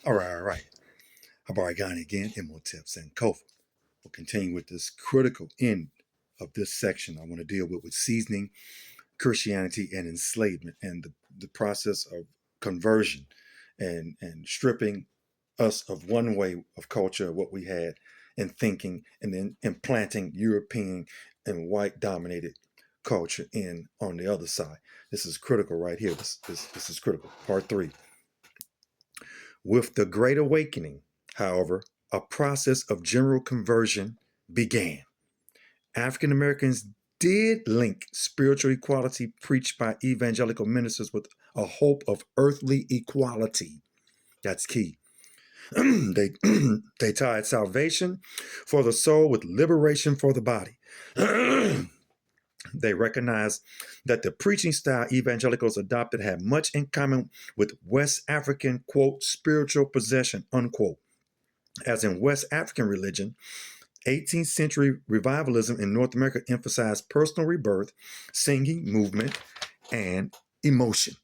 All right. Habarigani again, Imhotep and Kofa. We'll continue with this critical end of this section. I want to deal with seasoning Christianity and enslavement and the process of conversion and stripping us of one way of culture, what we had in thinking, and then implanting European and white dominated culture in on the other side. This is critical right here. This is critical. Part 3. With the Great Awakening, however, a process of general conversion began. African Americans did link spiritual equality preached by evangelical ministers with a hope of earthly equality. That's key. they they tied salvation for the soul with liberation for the body. They recognized that the preaching style evangelicals adopted had much in common with West African, quote, spiritual possession, unquote. As in West African religion, 18th century revivalism in North America emphasized personal rebirth, singing, movement, and emotion.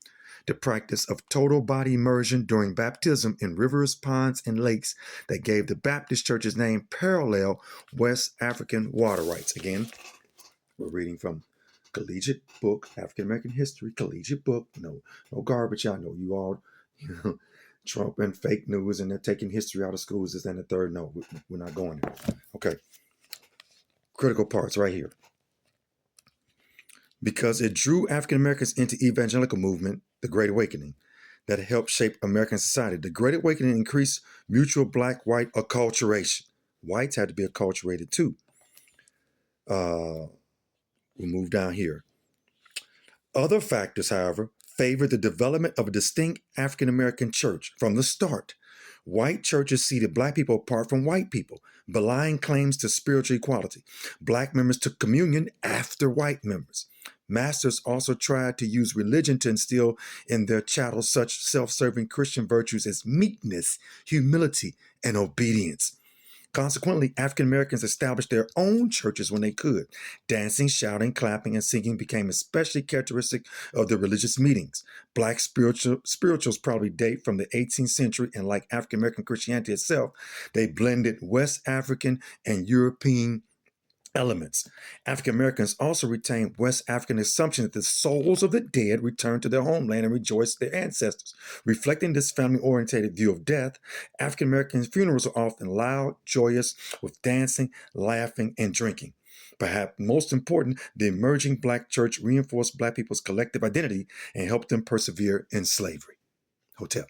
The practice of total body immersion during baptism in rivers, ponds, and lakes that gave the Baptist church's name parallel West African water rites. Again, we're reading from collegiate book, African American history, collegiate book. No garbage. I know you all, Trump and fake news, and they're taking history out of schools. This and the third. No, we're not going there. Okay. Critical parts right here. Because it drew African Americans into evangelical movement, the Great Awakening, that helped shape American society. The Great Awakening increased mutual black-white acculturation. Whites had to be acculturated too. We'll move down here. Other factors, however, favored the development of a distinct African American church from the start. White churches seated black people apart from white people, belying claims to spiritual equality. Black members took communion after white members. Masters also tried to use religion to instill in their chattels such self-serving Christian virtues as meekness, humility, and obedience. Consequently, African Americans established their own churches when they could. Dancing, shouting, clapping, and singing became especially characteristic of the religious meetings. Black spirituals probably date from the 18th century, and like African American Christianity itself, they blended West African and European elements. African Americans also retained West African assumption that the souls of the dead returned to their homeland and rejoiced their ancestors. Reflecting this family-oriented view of death, African American funerals are often loud, joyous, with dancing, laughing, and drinking. Perhaps most important, the emerging black church reinforced black people's collective identity and helped them persevere in slavery. Hotel.